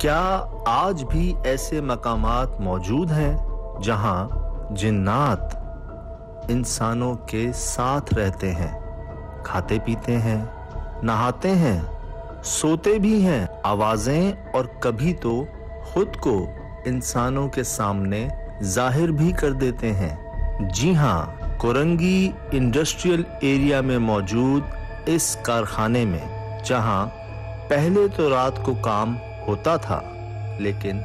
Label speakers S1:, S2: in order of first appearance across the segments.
S1: क्या आज भी ऐसे मकामात मौजूद हैं जहां जिन्नात इंसानों के साथ रहते हैं, खाते पीते हैं, नहाते हैं, सोते भी हैं, आवाजें और कभी तो खुद को इंसानों के सामने जाहिर भी कर देते हैं। जी हाँ, कोरंगी इंडस्ट्रियल एरिया में मौजूद इस कारखाने में, जहां पहले तो रात को काम होता था लेकिन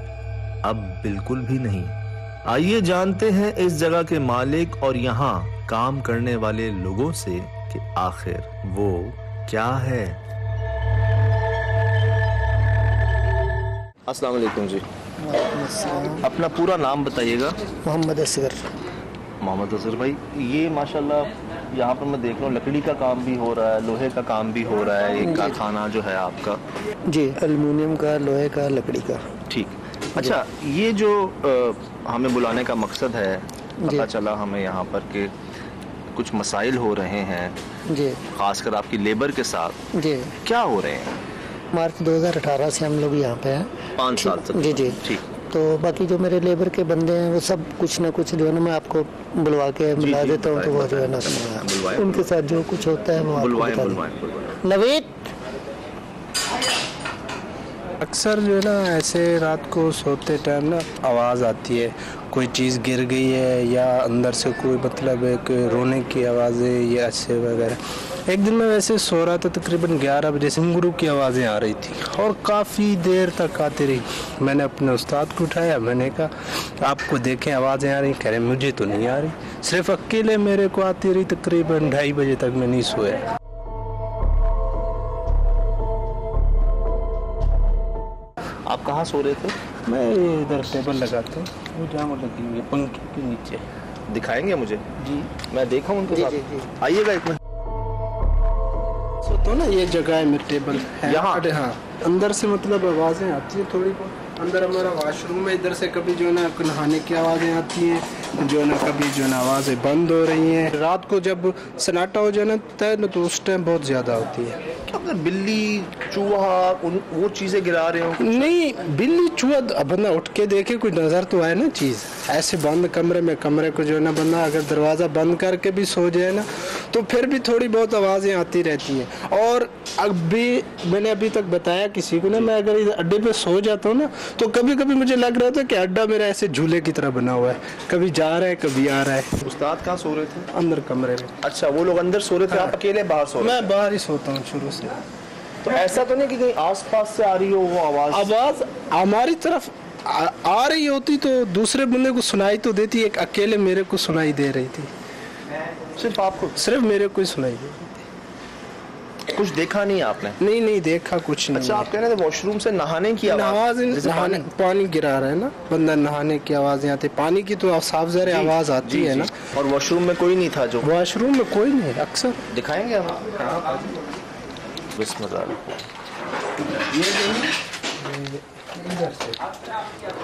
S1: अब बिल्कुल भी नहीं। आइए जानते हैं इस जगह के मालिक और यहाँ काम करने वाले लोगों से कि आखिर वो क्या है। अस्सलाम वालेकुम जी। अपना पूरा नाम बताइएगा।
S2: मोहम्मद असगर।
S1: मोहम्मद असगर भाई, ये माशाल्लाह यहाँ पर मैं देख रहा हूँ लकड़ी का काम भी हो रहा है, लोहे का काम भी हो रहा है। एक कारखाना जो है आपका
S2: जी, एल्युमिनियम का, लोहे का, लकड़ी का।
S1: ठीक। अच्छा, ये जो हमें बुलाने का मकसद है, पता चला हमें यहाँ पर के कुछ मसाइल हो रहे हैं
S2: जी,
S1: खासकर आपकी लेबर के साथ।
S2: जी,
S1: क्या हो रहे हैं?
S2: मार्च 2018 से हम लोग यहाँ पे हैं।
S1: 5 साल तक।
S2: जी जी।
S1: ठीक।
S2: तो बाकी जो मेरे लेबर के बंदे हैं वो सब कुछ ना कुछ जो है ना, मैं आपको बुलवा के मिला देता हूँ, तो वो जो है ना उनके साथ जो कुछ होता है वो आपको नवीद।
S3: अक्सर जो है ना ऐसे रात को सोते टाइम ना आवाज़ आती है, कोई चीज़ गिर गई है या अंदर से कोई मतलब एक रोने की आवाज़ें या ऐसे वगैरह। एक दिन मैं वैसे सो रहा था, तकरीबन 11 बजे से घुंघरू की आवाज़ें आ रही थी और काफ़ी देर तक आती रही। मैंने अपने उस्ताद को उठाया, मैंने कहा आपको देखें आवाज़ें आ रही? कह रहे मुझे तो नहीं आ रही, सिर्फ अकेले मेरे को आती रही। तकरीबन 2:30 बजे तक मैं नहीं सोया।
S1: आप कहाँ सो रहे थे?
S3: मैं इधर टेबल लगाता हूँ, वो जहाँ लगी हुई है पंखे के नीचे।
S1: दिखाएंगे मुझे?
S3: जी,
S1: मैं देखा हूँ उनके साथ। आइएगा एक मिनट।
S3: तो ना ये जगह है, मेरे टेबल है
S1: यहाँ?
S3: हाँ, अंदर से मतलब आवाज़ें आती हैं थोड़ी बहुत। अंदर हमारा वाशरूम है, इधर से कभी जो है ना नहाने की आवाज़ें आती हैं, जो है ना कभी जो है ना आवाज़ें बंद हो रही हैं। रात को जब सन्नाटा हो जाना तो उस टाइम बहुत ज़्यादा होती है।
S1: क्या बिल्ली चूहा वो चीज़ें गिरा रहे हो?
S3: नहीं, बिल्ली चूहा बंदा उठ के देखे, कोई नज़र तो आए ना चीज़। ऐसे बंद कमरे को जो है ना बंदा अगर दरवाज़ा बंद करके भी सो जाए ना तो फिर भी थोड़ी बहुत आवाज़ें आती रहती हैं। और अभी मैंने अभी तक बताया किसी को ना, मैं अगर इस अड्डे पे सो जाता हूँ ना तो कभी कभी मुझे लग रहा था कि अड्डा मेरा ऐसे झूले की तरह बना हुआ है, कभी जा रहा है कभी आ रहा है।
S1: उस्ताद कहाँ सो रहे थे?
S3: अंदर कमरे में।
S1: अच्छा, वो लोग अंदर सो रहे थे, आप अकेले बाहर सो रहे थे?
S3: मैं बाहर ही सोता हूँ शुरू से।
S1: तो ऐसा तो नहीं कि कहीं आसपास से आ रही हो वो
S3: आवाज़ हमारी तरफ आ रही होती तो दूसरे बंदे को सुनाई तो देती, एक अकेले मेरे को सुनाई दे रही थी।
S1: सिर्फ आपको?
S3: सिर्फ मेरे को ही सुनाई दे रही थी।
S1: कुछ देखा नहीं आपने?
S3: नहीं देखा कुछ नहीं।
S1: अच्छा, आप कह रहे थे वॉशरूम से नहाने की आवाज़?
S3: नहाने पानी गिरा रहा है ना बंदा, नहाने की आवाज़ें आती, पानी की तो साफ ज़ाहिर आवाज़ आती है ना।
S1: और वॉशरूम में कोई नहीं था? जो
S3: वॉशरूम में कोई नहीं अक्सर।
S1: दिखाएंगे हम? बिस्मिल्लाह।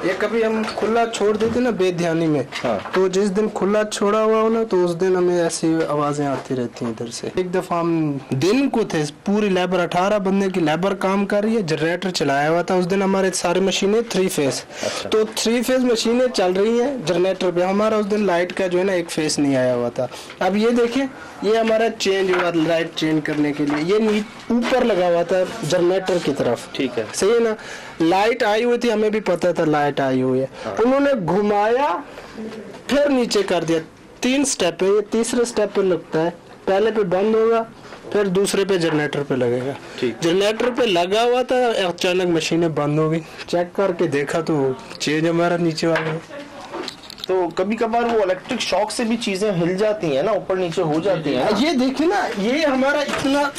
S3: ये कभी हम खुला छोड़ देते ना बेध्यानी में, तो जिस दिन खुला छोड़ा हुआ हो ना तो उस दिन हमें ऐसी आवाजें आती रहती हैं इधर से। एक दफा हम दिन को थे, पूरी लेबर 18 बंदे की लेबर काम कर रही है, जनरेटर चलाया हुआ था उस दिन। हमारे सारे मशीनें 3 फेस। अच्छा। तो 3 फेस मशीनें चल रही हैं जनरेटर पे। हमारा उस दिन लाइट का जो है ना 1 फेस नहीं आया हुआ था। अब ये देखें, ये हमारा चेंज हुआ, लाइट चेंज करने के लिए ये ऊपर लगा हुआ था जनरेटर की तरफ।
S1: ठीक है,
S3: सही है ना। लाइट आई हुई थी, हमें भी पता था लाइट आई हुई है। उन्होंने घुमाया फिर नीचे कर दिया। 3 स्टेप है, ये तीसरे स्टेप पे लगता है। पहले पे बंद होगा, फिर दूसरे पे जनरेटर पे लगेगा। जनरेटर पे लगा हुआ था, अचानक मशीनें बंद हो गई। चेक करके देखा तो चेंज हमारा नीचे आ गया।
S1: तो कभी कभार वो इलेक्ट्रिक शॉक से भी चीजें हिल जाती हैं ना, ऊपर नीचे हो जाती हैं।
S3: ये देखिए ना, ये हमारा इतना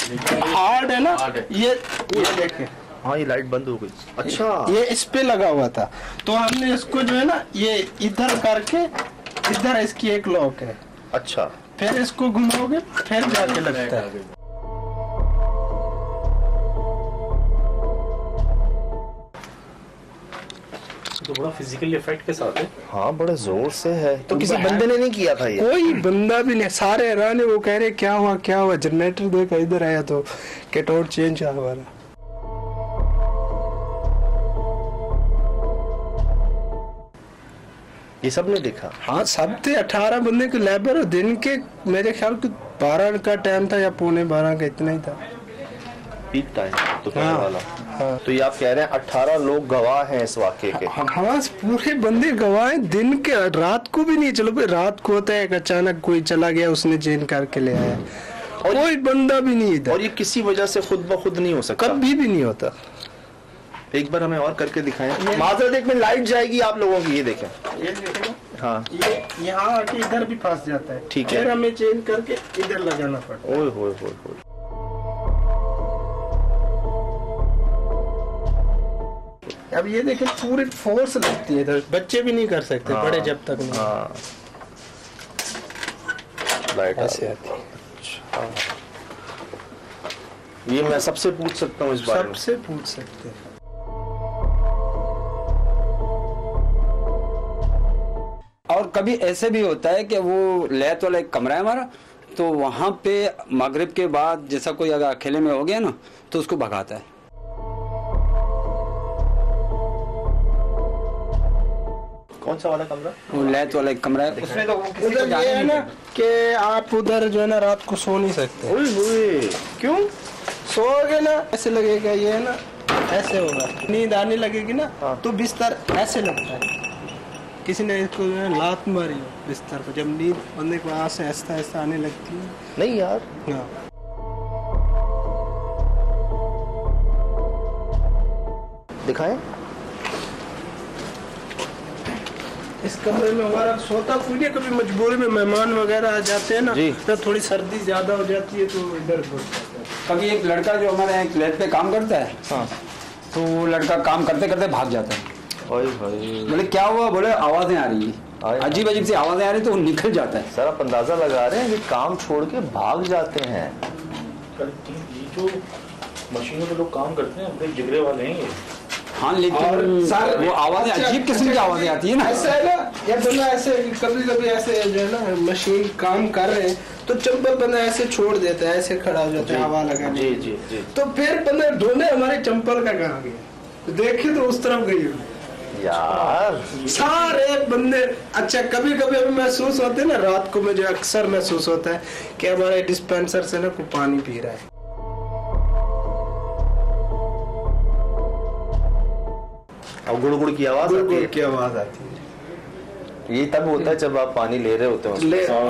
S3: हार्ड है ना, ये देखें।
S1: हाँ, ये लाइट बंद हो गई। अच्छा,
S3: ये इस पे लगा हुआ था तो हमने इसको जो है ना ये इधर करके, इधर इसकी एक लॉक है।
S1: अच्छा,
S3: फिर इसको घुमाओगे फिर जाके लगता है।
S4: तो बड़ा फिजिकल इफेक्ट के साथ है।
S1: हाँ, बड़े जोर से है। तो किसी बंदे ने नहीं किया था ये?
S3: कोई बंदा भी नहीं, सारे हैरान है। वो कह रहे क्या हुआ। जनरेटर देखा, इधर आया तो कैटआउट चेंज हुआ हमारा।
S1: ये सब ने देखा?
S3: हाँ सब थे, 18 बंदे के लेबर। दिन के मेरे ख्याल के 12 का टाइम था या पौने 12 का, इतना ही था
S1: पीक टाइम दोपहर
S3: हाँ,
S1: वाला।
S3: हाँ।
S1: तो ये आप कह रहे हैं 18 लोग गवाह हैं इस वाक़े के?
S3: हाँ पूरे बंदे गवाह हैं, दिन के, रात को भी नहीं। चलो भाई रात को होता है अचानक कोई चला गया, उसने चेंज करके ले आया, और कोई बंदा भी नहीं इधर।
S1: और ये किसी वजह से खुद ब खुद नहीं हो सकता?
S3: कभी भी नहीं होता।
S1: एक बार हमें और करके दिखाएं। माजरत एक में लाइट जाएगी आप लोगों की, ये देखें।
S3: ये देखेगा,
S1: हाँ
S3: ये यहाँ आके इधर भी फंस जाता है।
S1: ठीक है,
S3: फिर हमें चेंज करके इधर लगाना पड़ता है।
S1: ओए होए होए होए।
S3: अब ये देखें पूरी फोर्स लगती है इधर, बच्चे भी नहीं कर सकते।
S1: हाँ,
S3: बड़े जब तक नहीं।
S1: हाँ लाइट
S3: ऐसे आती है।
S1: अच्छा, ये मैं सबसे पूछ सकता हूँ इस बारे में?
S3: सबसे पूछ सकते हैं।
S5: और कभी ऐसे भी होता है कि वो लैत वाला एक कमरा है हमारा, तो वहाँ पे मगरिब के बाद जैसा कोई अगर अकेले में हो गया ना तो उसको भगाता है।
S1: कौन सा वाला कमरा?
S5: वो लैत वाला एक कमरा है, उसमें तो किसी को
S3: उधर
S5: जाने
S3: ये है
S5: नहीं
S3: ना
S5: देते।
S3: कि आप उधर जो है ना रात को सो नहीं सकते।
S1: ओए होए, क्यों?
S3: सोओगे ना ऐसे लगेगा, ये है ना ऐसे होगा, नींद आने लगेगी ना तो बिस्तर ऐसे लगता है। किसी ने इसको जो है लात मारी हो बिस्तर पर, जब नींद बंदे को आँख से ऐसा ऐसा आने लगती है।
S1: नहीं यार,
S3: हाँ।
S1: दिखाएं।
S3: इस कमरे में हमारा सोता कोई नहीं, कभी मजबूरी में मेहमान वगैरह आ जाते हैं ना,
S1: जी।
S3: तो थोड़ी सर्दी ज्यादा हो जाती है तो इधर घुस जाते हैं।
S5: कभी एक लड़का जो हमारे एक लैब पे काम करता है,
S1: हाँ।
S5: तो वो लड़का काम करते करते भाग जाता है।
S1: ओए होए।
S5: बोले क्या हुआ? बोले आवाजें आ रही
S1: आए।
S5: है, अजीब अजीब सी आवाजें आ रही, तो वो निकल जाता है।
S1: सर आप अंदाजा लगा रहे हैं कि काम छोड़ के भाग जाते हैं।
S4: ये जो मशीनों पे लोग काम करते हैं बड़े जिगरे वाले हैं ये।
S5: हाँ लेकिन
S3: सर
S5: वो आवाजें अजीब किस्म की आवाजें आती है ना।
S3: ऐसा है ना, या बंदा ऐसे कभी कभी ऐसे जो है ना मशीन काम कर रहे हैं तो चंपल बंदा ऐसे छोड़ देता है, ऐसे खड़ा हो जाता है हवा लगाने।
S1: जी जी जी।
S3: तो फिर बंदा ढूंढे हमारे चंपल का कहाँ गया, देखे तो उस तरफ गई हुई।
S1: यार
S3: सारे बंदे। अच्छा कभी कभी अभी महसूस होते है ना रात को, मुझे अक्सर महसूस होता है कि हमारे डिस्पेंसर से ना कोई पानी पी रहा है।
S1: और गुड़ की आवाज आती है।
S3: की आवाज आती है।
S1: ये तब होता है जब आप पानी ले रहे होते हो।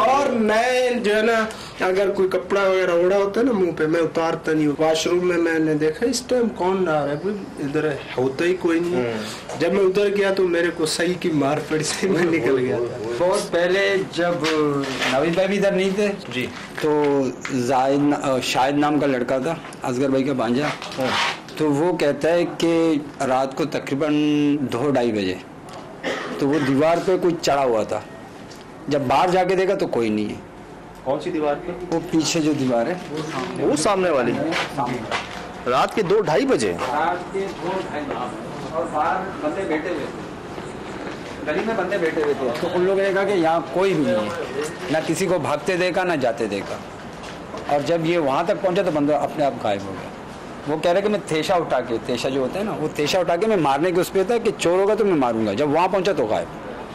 S3: और नए जो है ना, अगर कोई कपड़ा वगैरह उड़ा होता है ना मुंह पे, मैं उतारता नहीं हूँ। वॉशरूम में मैंने देखा इस टाइम कौन रहा है, कोई इधर होता ही कोई नहीं है। जब मैं उधर गया तो मेरे को सही की मार पड़ी से मैं निकल गया था।
S5: बहुत पहले जब नवीद भाई भी इधर नहीं थे
S1: जी,
S5: तो शाहिद नाम का लड़का था, असगर भाई का भांजा। तो वो कहता है कि रात को तकरीबन 2-2:30 बजे तो वो दीवार पे कुछ चढ़ा हुआ था। जब बाहर जाके देखा तो कोई नहीं है।
S1: कौन सी दीवार पे?
S5: वो पीछे जो दीवार है
S1: वो सामने वाली। रात के 2-2:30 बजे?
S5: रात के 2-2:30 और बाहर बंदे बैठे हुए थे, गली में बंदे बैठे हुए थे। तो उन लोगों ने कहा कि यहाँ कोई भी नहीं है, ना किसी को भागते देखा ना जाते देखा। और जब ये वहाँ तक पहुँचा तो बंदा अपने आप गायब हो गया। वो कह रहे कि मैं तेशा उठा के, तेशा जो होता है ना, वो तेशा उठा के मैं मारने के उस पर था कि चोर होगा तो मैं मारूंगा। जब वहाँ पहुँचा तो गायब।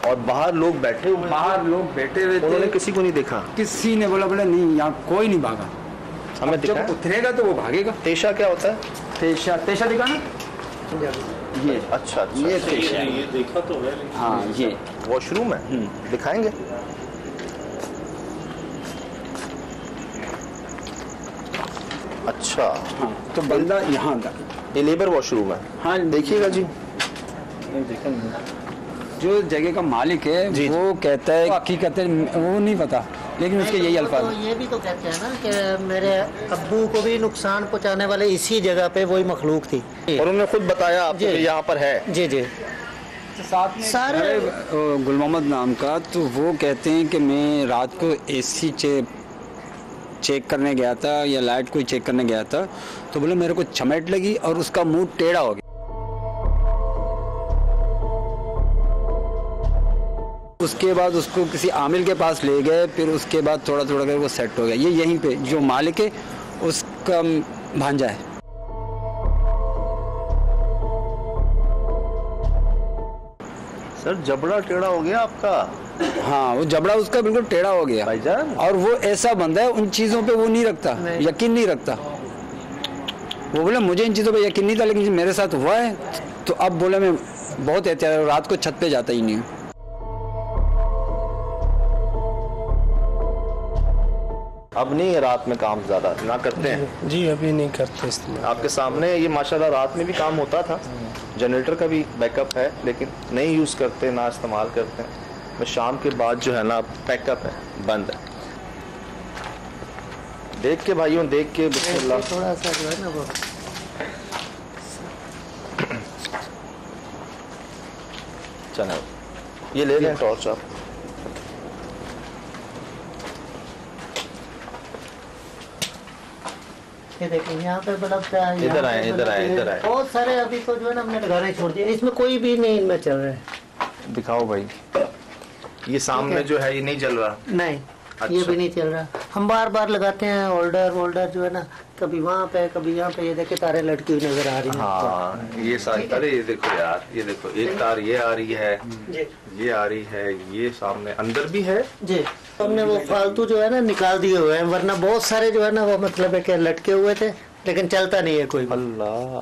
S1: और बाहर लोग बैठे हुए?
S5: बाहर लोग बैठे हुए
S1: उन्होंने
S5: थे,
S1: किसी को नहीं देखा?
S5: किसी ने बोला नहीं यहाँ कोई नहीं भागा।
S1: हमें
S5: जब
S1: दिखा?
S5: उतरेगा तो वो भागेगा।
S1: तेशा क्या होता है?
S5: तेशा, तेशा दिखाना ये।
S1: अच्छा अच्छा,
S5: ये तेशा है।
S4: ये देखा तो है लेकिन
S5: हाँ ये
S1: वॉशरूम है, दिखाएंगे? अच्छा,
S5: हाँ, तो बंदा यहाँ था।
S1: ये लेबर वॉशरूम है।
S5: हाँ
S1: देखिएगा जी।
S5: जो जगह का मालिक है
S1: जी,
S5: वो कहता है, हकीकत है वो नहीं पता, लेकिन उसके यही अल्फाज
S2: तो ये भी तो कहते हैं ना कि मेरे अब्बू को भी नुकसान पहुंचाने वाले इसी जगह पे वही मखलूक थी।
S1: और उन्होंने खुद बताया आपको
S2: जी।
S1: कि यहाँ पर है?
S2: जी जी।
S5: साथ में
S2: सारे
S5: गुल मोहम्मद नाम का, तो वो कहते हैं कि मैं रात को एसी चेक करने गया था या लाइट को चेक करने गया था, तो बोले मेरे को चमेट लगी और उसका मुंह टेढ़ा हो गया। उसके बाद उसको किसी आमिल के पास ले गए, फिर उसके बाद थोड़ा थोड़ा करके वो सेट हो गया। ये यहीं पे जो मालिक है उसका भांजा है।
S1: सर सर जबड़ा टेढ़ा हो गया आपका।
S5: हाँ, वो जबड़ा उसका बिल्कुल टेढ़ा हो गया
S1: भाईजान।
S5: और वो ऐसा बंदा है, उन चीज़ों पे वो नहीं रखता, यकीन नहीं रखता। वो बोले मुझे इन चीज़ों पे यकीन नहीं था, लेकिन मेरे साथ हुआ है तो अब बोले मैं बहुत एहतियात, रात को छत पे जाता ही नहीं हूँ।
S1: अब नहीं है रात में काम ज्यादा ना करते हैं?
S3: जी अभी नहीं करते इस्तेमाल।
S1: आपके सामने ये माशाल्लाह रात में भी काम होता था, जनरेटर का भी बैकअप है, लेकिन नहीं यूज़ करते, ना इस्तेमाल करते हैं। मैं शाम के बाद जो है ना बैकअप है, बंद है। देख के भाइयों, देख के बिस्मिल्लाह।
S2: थोड़ा सा जो है ना वो
S1: चलो ये ले लें टॉर्च आप।
S2: ये देखें यहाँ पे बल्ब क्या है,
S1: इधर आए, इधर आए, इधर आए।
S2: बहुत सारे अभी तो जो है ना हमने लगाने छोड़ दिए, इसमें कोई भी नहीं इनमें चल रहा है।
S1: दिखाओ भाई, ये सामने जो है ये नहीं जल रहा।
S2: नहीं
S1: अच्छा।
S2: ये भी नहीं चल रहा। हम बार बार लगाते हैं होल्डर जो है ना, कभी वहाँ पे कभी यहाँ पे। ये देखे तारे लटकी हुई नजर आ रही है।
S1: हाँ ये सारी, अरे ये देखो यार, ये देखो एक तार ये आ रही है,
S2: जी
S1: ये आ रही है, ये सामने अंदर भी है
S2: जी। हमने वो फालतू जो है ना निकाल दिए हुए हैं, वरना बहुत सारे जो है ना वो मतलब है कि लटके हुए थे, लेकिन चलता नहीं है कोई भी।
S1: अल्लाह,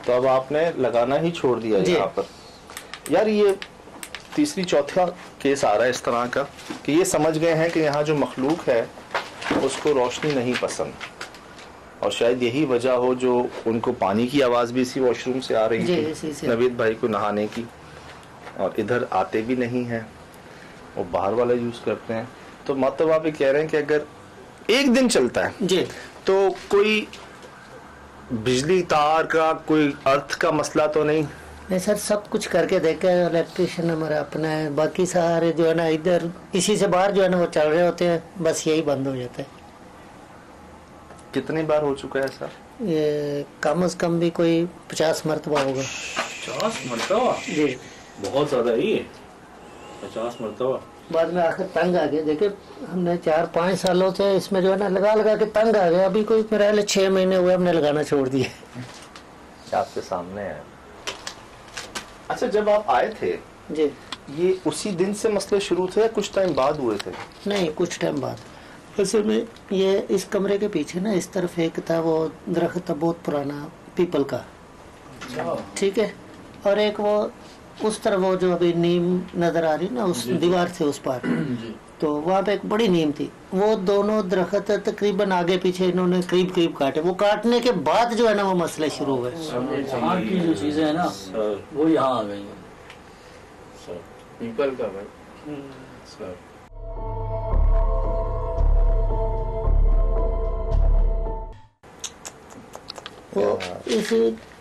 S1: तो अब आपने लगाना ही छोड़ दिया यहाँ पर। यार ये तीसरी चौथा केस आ रहा है इस तरह का कि ये समझ गए हैं कि यहाँ जो मखलूक है उसको रोशनी नहीं पसंद, और शायद यही वजह हो जो उनको पानी की आवाज़ भी इसी वॉशरूम से आ रही थी नवीद भाई को नहाने की, और इधर आते भी नहीं है, वो बाहर वाला यूज़ करते हैं। तो मतलब आप ये कह रहे हैं कि अगर एक दिन चलता है
S2: जी
S1: तो कोई बिजली तार का कोई अर्थ का मसला तो नहीं?
S2: नहीं सर, सब कुछ करके देखे, इलेक्ट्रिशियन हमारा अपना है, बाकी सारे जो है ना इधर इसी से बाहर जो है ना वो चल रहे होते हैं, बस यही बंद हो जाता है।
S1: कितनी बार हो चुका है सर?
S2: ये कम से कम भी कोई 50 मरतबा होगा।
S4: 50 मरतबा?
S2: जी
S4: बहुत ज्यादा है ये, 50 मरतबा।
S2: बाद में आखिर तंग आ गया। देखिए हमने 4-5 सालों से इसमें जो है ना लगा के तंग आ गया। अभी कोई मेरे 6 महीने हुए हमने लगाना छोड़ दिया।
S1: आपके सामने है। अच्छा, जब आप आए थे
S2: जी,
S1: ये उसी दिन से मसले शुरू थे या कुछ टाइम बाद हुए थे?
S2: नहीं कुछ टाइम बाद। असल में ये इस कमरे के पीछे ना इस तरफ एक था वो दरख्त था बहुत पुराना पीपल का, ठीक है, और एक वो उस तरफ वो जो अभी नीम नजर आ रही ना उस दीवार से उस पार, तो वहाँ पे एक बड़ी नीम थी। वो दोनों दरख्त तकरीबन आगे पीछे इन्होंने करीब काटे। वो काटने के बाद जो है ना वो मसले शुरू हुए।
S6: यहाँ की जो चीजें है ना वो यहाँ आ गई
S4: पीपल का भाई सर।
S2: वो इस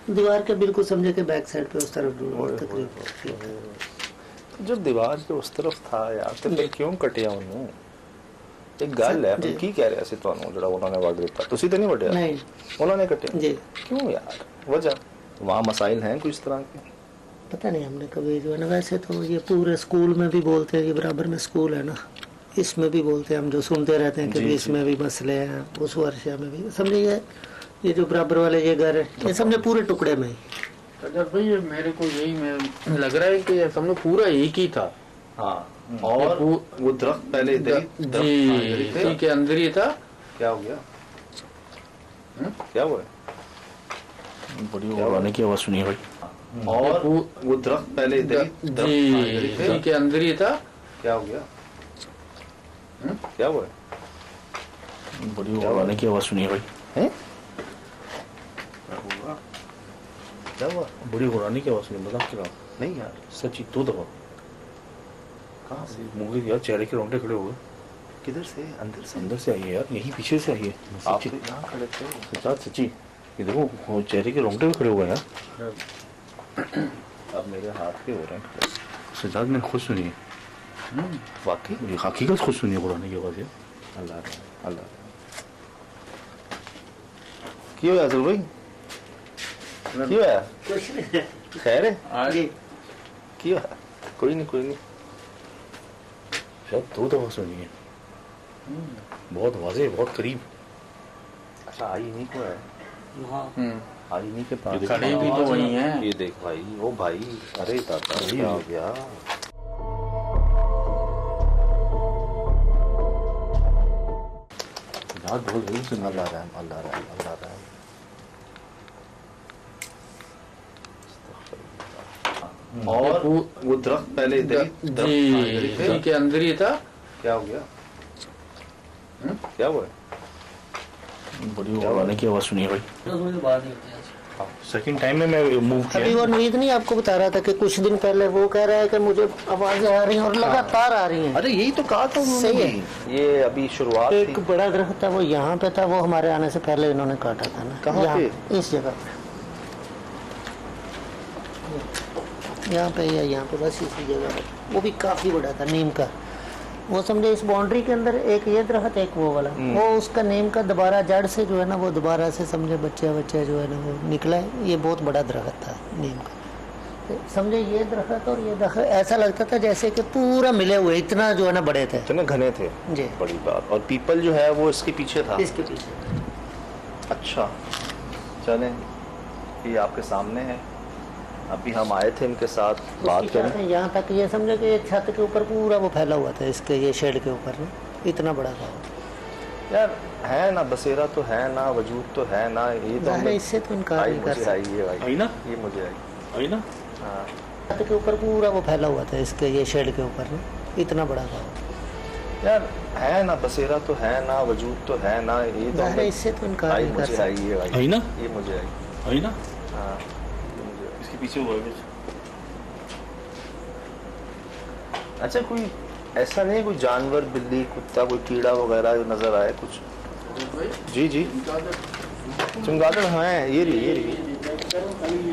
S2: दीवार के बिल्कुल समझे के बैक साइड पे उस तरफ तकरीब।
S1: जब दीवार के उस तरफ था यार तो फिर क्यों कटिया उन्होंने? एक गल है, हम की कह रहे सी ਤੁਹਾਨੂੰ ਜਿਹੜਾ ਉਹਨਾਂ ਨੇ ਵੜ ਦਿੱਤਾ, ਤੁਸੀਂ ਤਾਂ ਨਹੀਂ ਵੜਿਆ?
S2: नहीं
S1: उन्होंने कटे
S2: जी,
S1: क्यों यार? वजह वहाँ मसाइल हैं कुछ तरह के?
S2: पता नहीं हमने कभी जो है ना, वैसे तो ये पूरे स्कूल में भी बोलते हैं, ये बराबर में स्कूल है ना, इसमें भी बोलते हैं, हम जो सुनते रहते हैं कि भी इसमें भी मसले हैं, उस वर्षा में भी समझिए। ये जो बराबर वाले ये घर है ये समझे पूरे टुकड़े में ही।
S6: अजर भाई ये मेरे को यही में लग रहा है कि समझो पूरा एक ही था।
S1: हाँ, और वो दरख्त पहले इधर
S6: जी के अंदर ही था।
S1: क्या हो गया? क्या हुआ?
S4: बड़ी उड़ाने की आवाज सुनी भाई।
S1: और वो दरख्त पहले इधर
S6: जी के अंदर ही था।
S1: क्या हो गया? क्या हुआ?
S4: बड़ी उड़ाने की आवाज सुनी भाई।
S1: हैं?
S4: क्या हुआ? बड़ी उड़ाने की आवाज सुनी, मजाक कर रहा हूँ।
S1: नहीं यार,
S4: सच्ची 2 दफा।
S1: कहाँ से?
S4: मुझे यार चेहरे के रोंगटे खड़े हो गए।
S1: किधर से? अंदर से?
S4: अंदर से आई है यार, यहीं पीछे से आई है।
S1: आप
S4: सच्ची
S1: यहाँ खड़े थे?
S4: सच्चा सच्ची, ये देखो वो चेहरे के रोंगटे भी खड़े हुए हैं यार।
S1: अब मेरे हाथ के हो रहे हैं।
S4: सजाद ने खुद सुनी है,
S1: वाकई
S4: ये हकीकत खुद सुनी है कुरान की आवाज है।
S1: अल्लाह अल्लाह। क्यों है अजल भाई? क्यों है?
S2: कुछ नहीं
S1: खैर है?
S2: जी,
S1: क्यों है? कोई नहीं।
S4: शायद 2 दफा सुनी है, बहुत वाजे, बहुत करीब।
S1: अच्छा, आई नहीं को है।
S2: हाँ
S1: आईनी के पास
S6: खड़े भी तो वही हैं।
S1: ये देख भाई, ओ भाई, अरे दादा क्या हो गया? यार बोल रही हूँ, अल्लाह रहम, अल्लाह रहम, अल्लाह रहम। और वो दरख्त पहले इधर
S6: जी के अंदर ही था।
S1: क्या हो गया? क्या हुआ?
S4: बड़ी आने की आवाज सुनी भाई। सेकंड टाइम में मैं मूव किया।
S2: अभी वो नींद नहीं आपको बता रहा था कि कुछ दिन पहले वो कह रहा है कि मुझे आवाजें आ रही हैं और लगातार आ रही हैं।
S1: अरे यही तो कहा था उन्होंने।
S2: सही है।
S1: ये अभी शुरुआत
S2: एक
S1: थी।
S2: बड़ा दरख्त था वो यहाँ पे था, वो हमारे आने से पहले इन्होंने काटा था ना।
S1: कहाँ पे?
S2: इस जगह पे, यहाँ पे या यहाँ पे, बस इसी जगह पे। वो भी काफी बड़ा था, नीम का। वो समझे इस बाउंड्री के अंदर एक ये दरख्त, एक वो वाला, वो उसका नीम का दोबारा जड़ से जो है ना, वो दोबारा से समझे बच्चे जो है ना वो निकला है। ये बहुत बड़ा दरख्त था नीम का। तो समझे ये दरख्त और ये दरख्त ऐसा लगता था जैसे कि पूरा मिले हुए, इतना जो है ना बड़े थे,
S1: इतने घने थे
S2: जी।
S1: बड़ी बात। और पीपल जो है वो इसके पीछे था।
S2: इसके पीछे।
S1: अच्छा चलें, ये आपके सामने है। अभी हम आए थे इनके साथ बात करें।
S2: यहाँ तक ये समझो कि एक छत के ऊपर पूरा वो फैला हुआ था, इसके ये शेड के ऊपर ना, इतना बड़ा था वो।
S1: यार है ना, बसेरा तो है ना, वजूद तो है ना। ये तो
S2: जाहिर है, इससे तो इनकार नहीं कर सकते।
S4: आई ना,
S1: ये मुझे
S4: आई ना।
S1: हाँ,
S2: छत के ऊपर पूरा वो फैला हुआ था, इसके ये शेड के ऊपर ना, इतना बड़ा था वो।
S1: यार है ना, बसेरा तो है ना, वजूद तो है ना। ये तो
S2: जाहिर है, इससे तो इनकार नहीं कर सकते।
S4: आई ना,
S1: ये मुझे
S4: आई ना।
S1: हाँ,
S4: इसके पीछे हुआ है कुछ।
S1: अच्छा कोई ऐसा नहीं, कोई जानवर, बिल्ली, कुत्ता, कोई कीड़ा वगैरह नजर आए कुछ? जी जी, चमगादड़ हैं। ये रही, ये रही।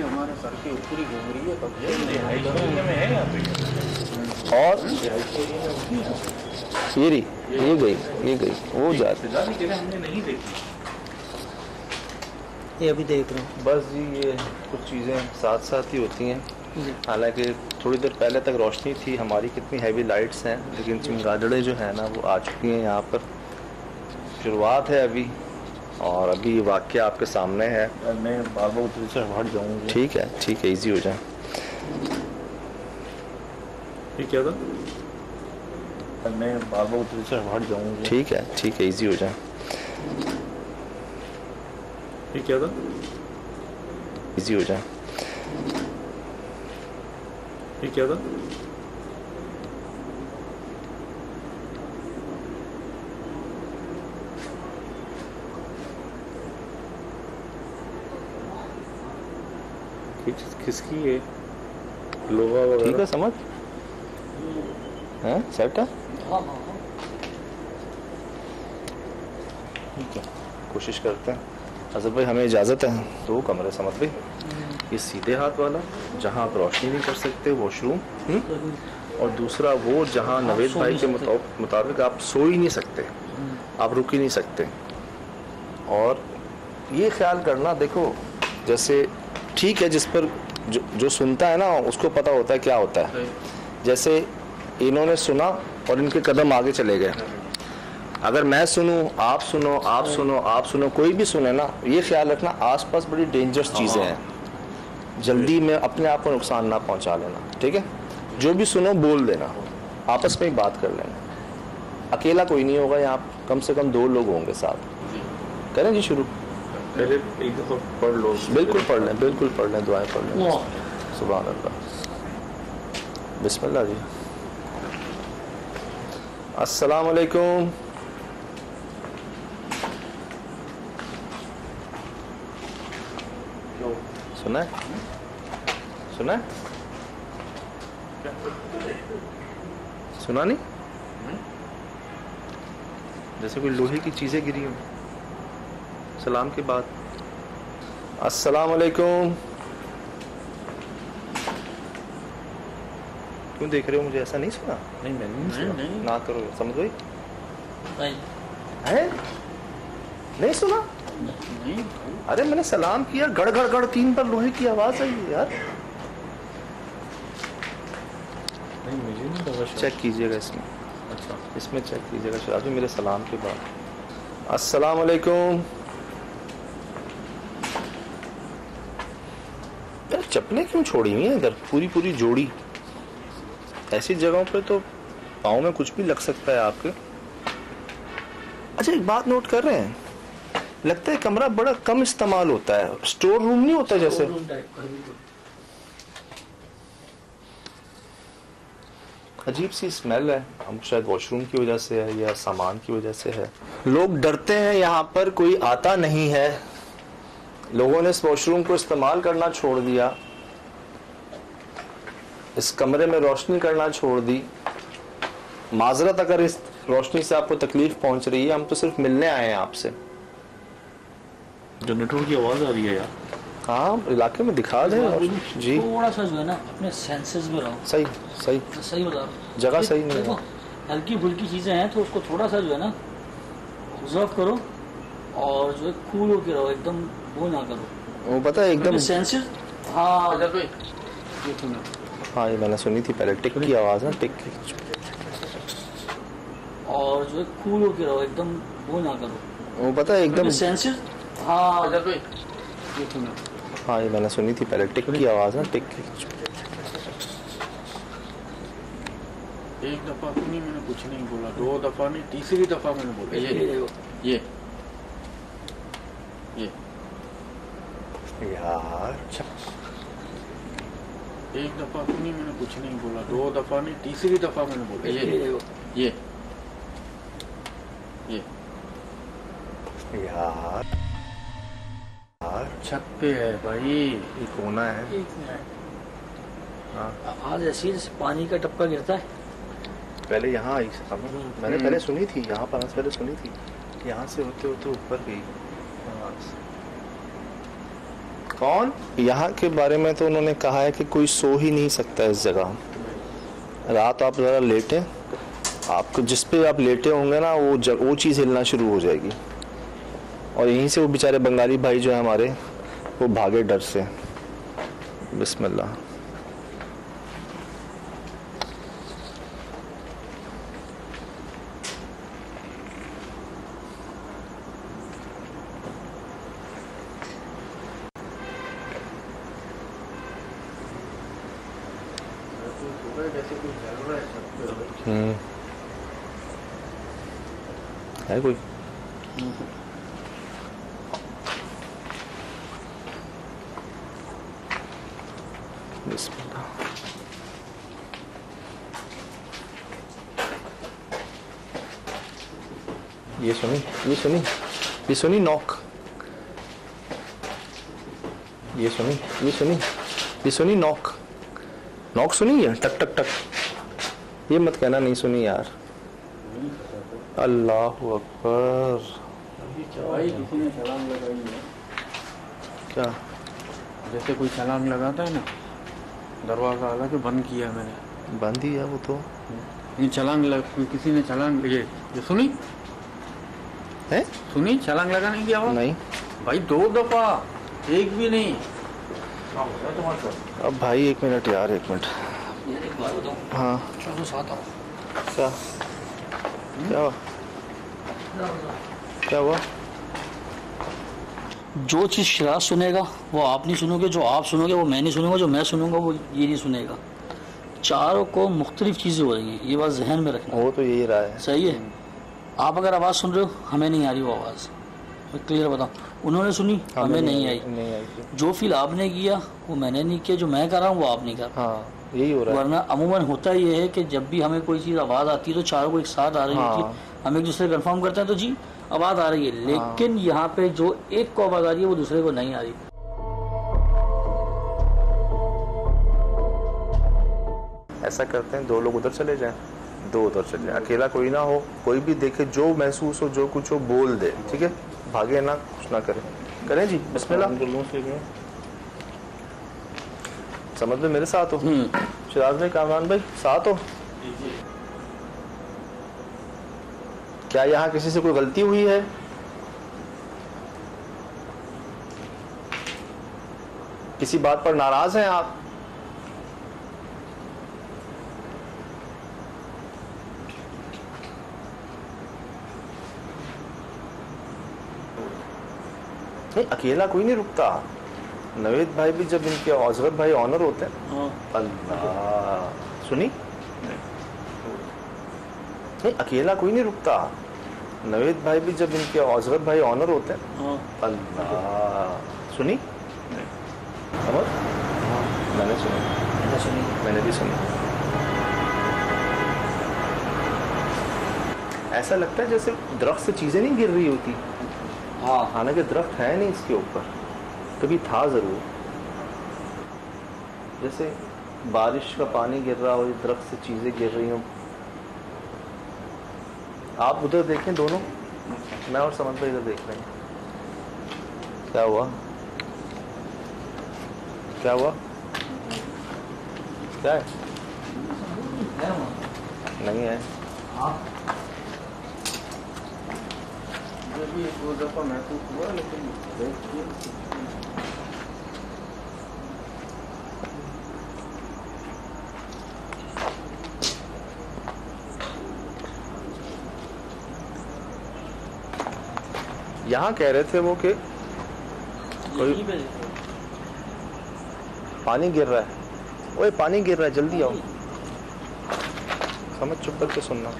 S6: हमारे सर के ऊपर ही घूम रही है।
S1: और ये रही, ये गई, ये गई, वो जाती।
S4: हमने नहीं देखी।
S2: ये अभी देख रहा हूँ।
S1: बस जी, ये कुछ चीज़ें साथ साथ ही होती हैं। हालांकि थोड़ी देर पहले तक रोशनी थी हमारी, कितनी हैवी लाइट्स हैं, लेकिन चमगादड़ें जो है ना वो आ चुकी हैं यहाँ पर। शुरुआत है अभी, और अभी वाक़या आपके सामने है।
S4: मैं बार बार उधर से हट जाऊंगा।
S1: ठीक है, ठीक है, इजी हो जाए।
S4: ये क्या था? मैं बार बार उधर से हट जाऊंगा।
S1: ठीक है, ठीक है, इजी हो जाए।
S4: ये क्या था?
S1: इजी हो जाए।
S4: ये क्या था? किसकी है? लोहा वगैरह?
S1: ठीक है, समझ है, सेट है। ठीक है, कोशिश करते हैं। अजहर भाई हमें इजाज़त है। 2 कमरे समझ भाई, ये सीधे हाथ वाला जहाँ आप रोशनी नहीं कर सकते, वॉशरूम, और दूसरा वो जहाँ नवेद भाई के मुताबिक आप सो ही नहीं सकते, आप रुक ही नहीं सकते। और ये ख्याल करना, देखो जैसे ठीक है, जिस पर जो सुनता है ना उसको पता होता है क्या होता है। जैसे इन्होंने सुना और इनके कदम आगे चले गए। अगर मैं सुनूं, आप सुनो, आप सुनो, आप सुनो, कोई भी सुने ना, ये ख्याल रखना आसपास बड़ी डेंजरस चीज़ें हैं। जल्दी में अपने आप को नुकसान ना पहुंचा लेना, ठीक है। जो भी सुनो बोल देना, आपस में ही बात कर लेना। अकेला कोई नहीं होगा यहाँ, कम से कम 2 लोग होंगे साथ। करें जी शुरू?
S4: पहले एक दफा पढ़ लो।
S1: बिल्कुल पढ़ लें, बिल्कुल पढ़ लें, दुआएं पढ़ लें। सुभान अल्लाह, बिस्मिल्लाह जी। अस्सलाम वालेकुम। सुना है? सुना है? सुना नहीं? जैसे कोई लोहे की चीजें गिरी हो सलाम के बाद। अस्सलाम वालेकुम। क्यों देख रहे हो मुझे? ऐसा नहीं सुना?
S4: नहीं, मैंने नहीं सुना।
S6: नहीं,
S1: ना करो, समझ गई?
S6: नहीं,
S1: है? नहीं सुना?
S6: नहीं।
S1: अरे मैंने सलाम किया, गड़ गड़ गड़ 3 बार लोहे की आवाज आई है यार।
S4: नहीं, मुझे नहीं लगा।
S1: चेक कीजिएगा इसमें,
S4: अच्छा,
S1: इसमें चेक कीजिएगा शायद भी मेरे सलाम के बाद। अस्सलाम वालेकुम। चप्पलें क्यों छोड़ी हुई हैं इधर, पूरी पूरी जोड़ी? ऐसी जगहों पे तो पाँव में कुछ भी लग सकता है आपके। अच्छा, एक बात नोट कर रहे हैं, लगता है कमरा बड़ा कम इस्तेमाल होता है, स्टोर रूम नहीं होता जैसे। अजीब सी स्मेल है, हम शायद वॉशरूम की वजह से है या सामान की वजह से है। लोग डरते हैं, यहाँ पर कोई आता नहीं है, लोगों ने इस वॉशरूम को इस्तेमाल करना छोड़ दिया, इस कमरे में रोशनी करना छोड़ दी। माजरत अगर इस रोशनी से आपको तकलीफ पहुंच रही है, हम तो सिर्फ मिलने आए हैं आपसे।
S4: जनरेटर की आवाज आ रही है यार।
S1: हाँ, इलाके में दिखा दें जी।
S7: थोड़ा सा जो है ना अपने सेंसेस में रहो।
S1: सही सही
S7: सही बता रहा हूँ,
S1: जगह सही नहीं
S7: देखो
S1: है।
S7: हल्की फुल्की चीजें हैं तो उसको थोड़ा सा जो है ना ऑब्जर्व करो और जो है कूल होके रहो, एकदम वो ना करो।
S1: वो पता है एकदम
S7: सेंसेस। हाँ
S1: हाँ, ये मैंने सुनी थी पहले, टिक की आवाज है, टिक की।
S7: और जो है कूल होके रहो, एकदम वो ना करो।
S1: वो पता है एकदम
S7: सेंसेस। हाँ
S1: हाँ, ये मैंने सुनी थी पहले, टिक की आवाज है, टिक की।
S6: एक दफा तो नहीं, मैंने कुछ नहीं बोला, 2 दफा नहीं, तीसरी दफा मैंने बोला ये
S1: यार
S6: एक दफा तो नहीं, मैंने कुछ नहीं बोला, 2 दफा नहीं, तीसरी दफा मैंने बोला ये
S1: यार
S6: छत पे है भाई।
S1: ये कोना है।
S7: एक मिनट, आवाज ऐसी जैसे पानी का टपका गिरता है।
S1: पहले यहाँ आई, मैंने पहले सुनी थी, यहाँ पर पहले सुनी थी, यहाँ से होते होते ऊपर गई। कौन? यहाँ के बारे में तो उन्होंने कहा है कि कोई सो ही नहीं सकता इस जगह। रात आप जरा लेटे, आपको जिस पे आप लेटे होंगे ना वो चीज़ हिलना शुरू हो जाएगी, और यहीं से वो बेचारे बंगाली भाई जो है हमारे, वो भागे डर से। बिस्मिल्लाह। है कोई? ये सुनी नॉक, ये सुनी नॉक सुनी है, टक टक टक। ये मत कहना नहीं सुनी यार। अल्लाहु अकबर।
S6: भाई किसी ने छलांग लगाई है।
S1: क्या?
S6: जैसे कोई छलांग लगाता है ना, दरवाजा हालांकि बंद किया मैंने।
S1: बंद ही है वो तो।
S6: ये किसी ने छलांग ये सुनी
S1: है?
S6: सुनी छलांग लगाने की आवाज?
S1: नहीं
S6: भाई 2 दफा, एक भी नहीं।
S1: अब भाई 1 मिनट यार, 1 मिनट।
S7: एक बात बताऊं,
S1: हाँ
S7: चलो साथ आओ।
S1: क्या क्या क्या हुआ?
S7: जो चीज़ शिराज सुनेगा वो आप नहीं सुनोगे, जो आप सुनोगे वो मैं नहीं सुनूंगा, जो मैं सुनूंगा वो ये नहीं सुनेगा। चारों को मुख्तलिफ चीज़ें हो रही हैं, ये बात जहन में रखना।
S1: वो तो यही रहा है।
S7: सही है। आप अगर आवाज़ सुन रहे हो, हमें नहीं आ रही वो आवाज़, मैं क्लियर बताऊँ। उन्होंने सुनी, हमें नहीं आई। जो फील आपने किया वो मैंने नहीं किया, जो मैं कर रहा हूँ वो आप नहीं कर रहा।
S1: हाँ, यही हो रहा है।
S7: वरना अमूमन होता ये है कि जब भी हमें कोई चीज़ आवाज़ आती है तो चारों को एक साथ आ रही होती है, हम एक दूसरे कंफर्म करते हैं तो जी आवाज़ आ रही है, लेकिन यहाँ पे जो एक को आवाज़ आ रही है वो दूसरे को नहीं आ रही।
S1: ऐसा करते हैं, 2 लोग उधर चले जाएं, 2 उधर चले जाएं, अकेला कोई ना हो, कोई भी देखे, जो महसूस हो, जो कुछ हो बोल दे, ठीक है? भागे ना, कुछ ना करें जी। बिस्मिल्लाह। समझ में मेरे साथ हो, शिराज भाई, कामरान भाई साथ हो। क्या यहाँ किसी से कोई गलती हुई है? किसी बात पर नाराज हैं आप? नहीं, अकेला कोई नहीं रुकता, नवेद भाई भी जब इनके औजरत भाई ऑनर होते हैं,
S6: हाँ
S1: अल्लाह सुनी नहीं, अकेला कोई नहीं रुकता। नवेद भाई भी जब इनके औजरत भाई ऑनर होते हैं,
S6: हाँ
S1: अल्लाह सुनी समझ? मैंने सुनी, मैंने भी सुनी। ऐसा लगता है जैसे दरख्त से चीजें नहीं गिर रही होती। हाँ, हालांकि दरख्त है नहीं इसके ऊपर, कभी था जरूर। जैसे बारिश का पानी गिर रहा हो, दरख्त से चीजें गिर रही हो। आप उधर देखें दोनों, मैं और समझ भाई इधर देख रहे हैं। क्या हुआ, क्या हुआ, क्या है? नहीं है।
S6: मुझे भी एक दो दफा महसूस हुआ, लेकिन
S1: यहाँ कह रहे थे वो कि कोई पानी गिर रहा है, ओए पानी गिर रहा है, जल्दी आओ। समझ चुप करके सुनना।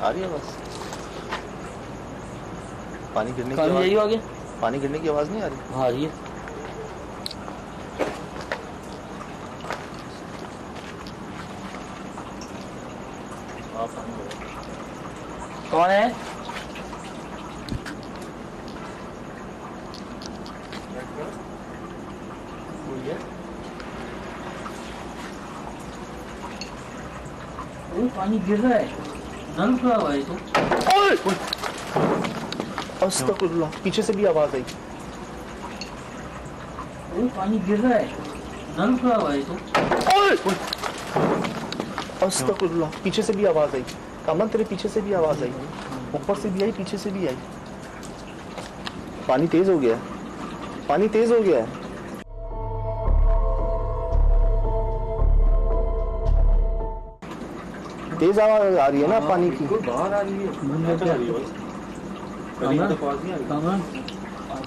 S1: आ रही है बस, पानी गिरने की आवाज,
S7: आगे
S1: पानी गिरने की आवाज नहीं आ रही?
S7: हाँ आ रही है। कौन है? पानी गिर रहा है, नल खुला हुआ है तो।
S1: अस्तगफुरुल्लाह, पीछे से भी आवाज आई।
S7: पानी गिर रहा है, नल खुला हुआ है तो।
S1: अस्तगफुरुल्लाह, पीछे से भी आवाज आई। कमल तेरे पीछे से भी आवाज आई, ऊपर से भी आई, पीछे से भी आई। पानी तेज हो गया है, पानी तेज हो गया है। तेज आवाज आ रही है ना पानी की।
S6: बाहर आ रही है, अंदर आ रही है। पहले तो आवाज नहीं आ रही।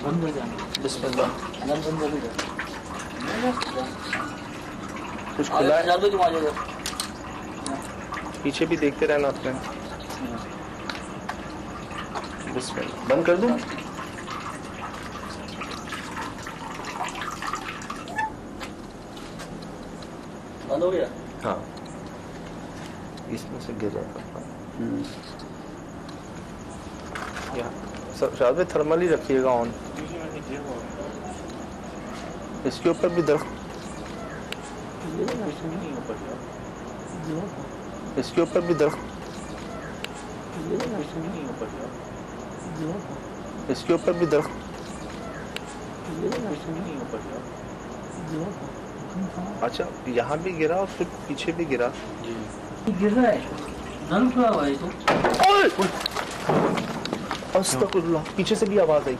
S7: बंद हो जाए,
S1: बिस्मिल्लाह।
S7: बंद हो जाए।
S1: कुछ खुला है,
S7: दो तुम आ जाओ।
S1: पीछे भी देखते रहना अपने। बिस्मिल्लाह, बंद कर दूं?
S7: बंद हो गया।
S1: हाँ, इसमें से गिर रहा था। शायद में थर्मल ही रखिएगा ऑन। इसके ऊपर भी दरख्त, इसके ऊपर भी दरख्त, इसके ऊपर भी दरख्त। अच्छा, यहाँ भी गिरा और फिर पीछे भी गिरा।
S7: गिर रहा है, नल खुला हुआ है तो।
S1: अस्तगफुरुल्लाह, पीछे से भी आवाज आई।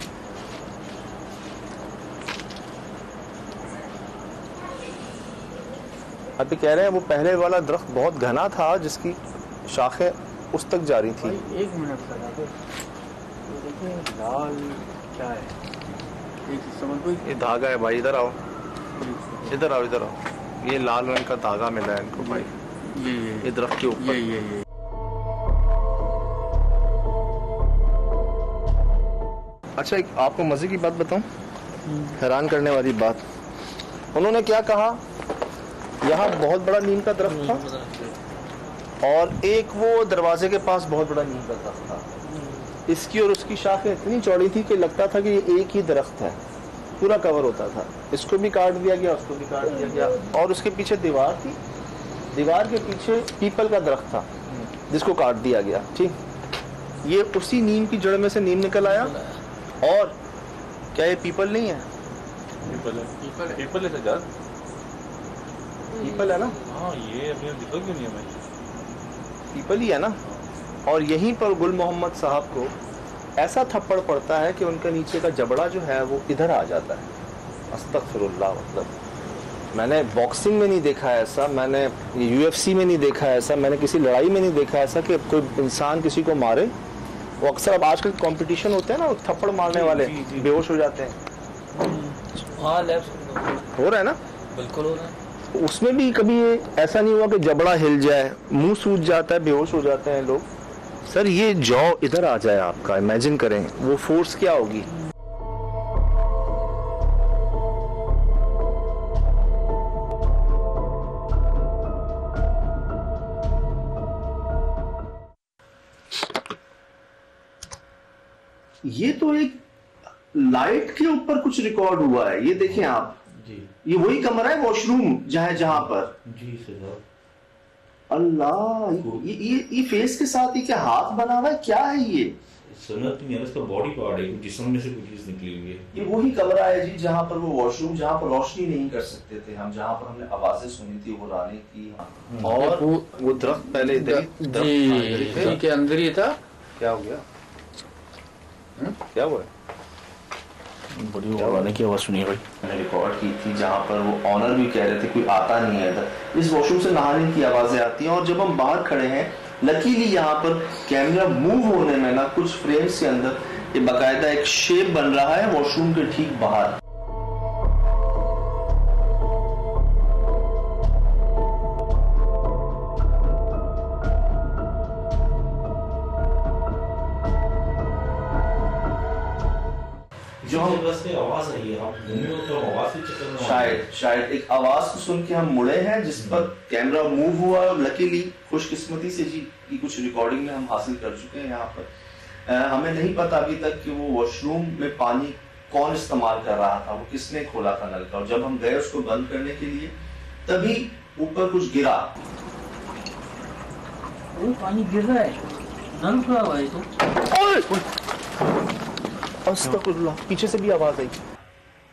S1: अभी कह रहे हैं वो पहले वाला दरख्त बहुत घना था जिसकी शाखें उस तक जा रही थी।
S6: एक मिनट सर, देखिए लाल क्या है, एक समझ कोई
S1: ये धागा है भाई, इधर आओ, इधर आओ, इधर आओ। ये लाल रंग का धागा मिला है इनको भाई, ये दरख्त के ऊपर।
S6: ये
S1: अच्छा, एक आपको मजे की बात बताऊं, हैरान करने वाली बात। उन्होंने क्या कहा, यहाँ बहुत बड़ा नीम का दरख्त था और एक वो दरवाजे के पास बहुत बड़ा नीम का दरख्त था। इसकी और उसकी शाखें इतनी चौड़ी थी कि लगता था कि ये एक ही दरख्त है, पूरा कवर होता था। इसको भी काट दिया गया, उसको भी काट दिया गया। और उसके पीछे दीवार थी, दीवार के पीछे पीपल का दरख्त था जिसको काट दिया गया। ठीक, ये उसी नीम की जड़ में से नीम निकल आया। और क्या ये पीपल नहीं है?
S4: पीपल है सजाद।
S1: पीपल है ना?
S4: हाँ, ये अभी दिखा क्यों नहीं हमें?
S1: पीपल ही है ना। और यहीं पर गुल मोहम्मद साहब को ऐसा थप्पड़ पड़ता है कि उनके नीचे का जबड़ा जो है वो इधर आ जाता है। अस्तगफिरुल्लाह, मतलब मैंने बॉक्सिंग में नहीं देखा है ऐसा, मैंने UFC में नहीं देखा है ऐसा, मैंने किसी लड़ाई में नहीं देखा ऐसा कि कोई इंसान किसी को मारे वो अक्सर अब आजकल कंपटीशन होते हैं ना, थप्पड़ मारने वाले बेहोश हो जाते हैं।
S7: हाँ लेफ्ट
S1: हो रहा है ना?
S7: बिल्कुल हो रहा है।
S1: उसमें भी कभी ऐसा नहीं हुआ कि जबड़ा हिल जाए, मुंह सूज जाता है, बेहोश हो जाते हैं लोग? सर ये जॉ इधर आ जाए आपका, इमेजिन करें वो फोर्स क्या होगी। ये तो एक लाइट के ऊपर कुछ रिकॉर्ड हुआ है, ये देखें आप
S4: जी।
S1: ये वही कमरा है वॉशरूम जहां पर।
S4: जी सर।
S1: अल्लाह, ये फेस के साथ ये क्या हाथ बना हुआ है, क्या है ये?
S4: सुनत नहीं है, इसका बॉडी पार्ट है, जिस्म में से कोई चीज निकली हुई है।
S1: ये वही कमरा है जी जहां पर वो वॉशरूम, जहां पर रोशनी नहीं कर सकते थे हम, जहां पर हमने आवाजें सुनी थी वो रानी की। और वो दरख्त पहले
S6: जी के अंदर ही था।
S1: क्या हो गया? क्या हुआ?
S4: बड़ी आवाज की आवाज सुनी है भाई,
S1: मैंने रिकॉर्ड की थी जहां पर वो ऑनर भी कह रहे थे कोई आता नहीं है इधर। इस वॉशरूम से नहाने की आवाजें आती हैं, और जब हम बाहर खड़े हैं लकीली यहाँ पर कैमरा मूव होने में ना कुछ फ्रेम्स के अंदर ये बाकायदा एक शेप बन रहा है वॉशरूम के ठीक बाहर।
S4: जो हम बस से आवाज आई है, आप घूमे हो तो आवाज के चक्कर में
S1: शायद एक आवाज को सुन के हम मुड़े हैं जिस पर कैमरा मूव हुआ, और लकीली खुशकिस्मती से जी की कुछ रिकॉर्डिंग में हम हासिल कर चुके हैं। यहाँ पर हमें नहीं पता अभी तक कि वो वॉशरूम में पानी कौन इस्तेमाल कर रहा था, वो किसने खोला था नल का, और जब हम गए उसको बंद करने के लिए तभी ऊपर कुछ गिरा।
S7: पानी गिर रहा है, नल खुला हुआ है तो।
S1: अस्तगफुरुल्लाह, पीछे से भी आवाज आई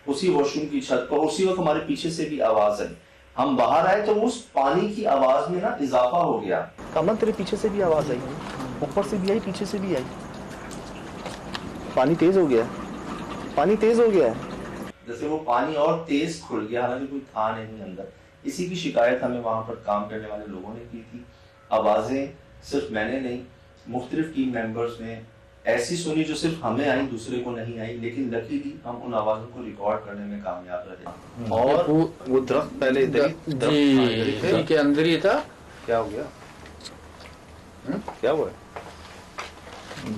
S1: उसी वॉशरूम की छत पर। उसी वक्त हमारे पीछे से भी आवाज आई, हम बाहर आए तो उस पानी की आवाज में ना इजाफा हो गया। कमल तेरे पीछे से भी आवाज आई, ऊपर से भी आई, पीछे से भी आई। पानी तेज हो गया, पानी तेज हो गया है, जैसे वो पानी और तेज खुल गया, हालांकि कोई था नहीं अंदर। इसी की शिकायत हमें वहां पर काम करने वाले लोगों ने की थी। आवाजें सिर्फ मैंने नहीं, मुख्तलिफ टीम मेंबर्स ने ऐसी सुनी जो सिर्फ हमें आई, दूसरे को नहीं आई, लेकिन लकीली हम उन आवाजों को रिकॉर्ड करने में कामयाब रहे। और वो दरख्त पहले
S6: जी के अंदर ही था।
S1: क्या हो गया? क्या हुआ?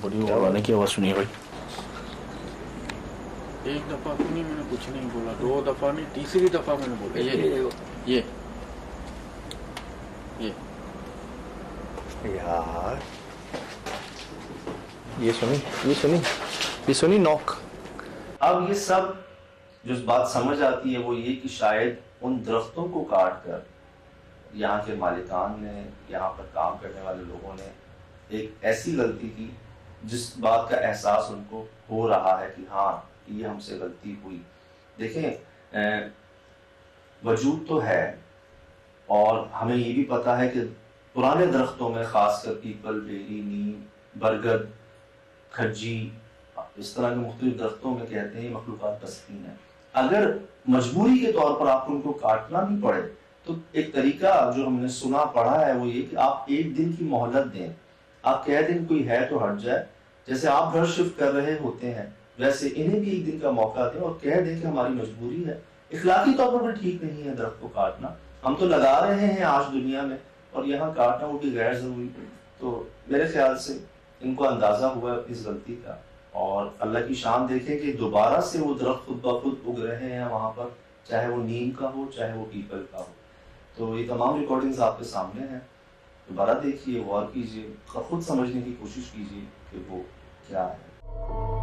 S4: बड़ी आवाज की आवाज सुनी है भाई।
S6: एक दफा सुनी मैंने, कुछ नहीं बोला। 2 दफा नहीं, तीसरी दफा मैंने बोला ये
S1: यार ये सुनी नॉक। अब ये सब जो बात समझ आती है वो ये कि शायद उन दरख्तों को काट कर यहाँ के मालिकान ने, यहाँ पर काम करने वाले लोगों ने एक ऐसी गलती की जिस बात का एहसास उनको हो रहा है कि हाँ ये हमसे गलती हुई। देखें, वजूद तो है, और हमें ये भी पता है कि पुराने दरख्तों में खासकर पीपल, बेरी, नीम, बरगद, खज्जी, इस तरह के मुख्तलिफ दरख्तों में कहते हैं मखलूकात तस्कीन है। अगर मजबूरी के तौर पर आपको उनको काटना भी पड़े तो एक तरीका जो हमने सुना पढ़ा है वो ये कि आप एक दिन की मोहलत दें। आप कह दें कोई है तो हट जाए, जैसे आप घर शिफ्ट कर रहे होते हैं वैसे इन्हें भी एक दिन का मौका दें और कह दें कि हमारी मजबूरी है। इखलाकी तौर पर ठीक नहीं है दरख्त को काटना, हम तो लगा रहे हैं आज दुनिया में, और यहाँ काटना वो भी गैर जरूरी। तो मेरे ख्याल से इनको अंदाजा हुआ इस गलती का, और अल्लाह की शान देखें कि दोबारा से वो दरख्त खुद ब खुद उग रहे हैं वहाँ पर, चाहे वो नीम का हो चाहे वो पीपल का हो। तो ये तमाम रिकॉर्डिंग्स आपके सामने हैं, दोबारा देखिए, गौर कीजिए और खुद समझने की कोशिश कीजिए कि वो क्या है।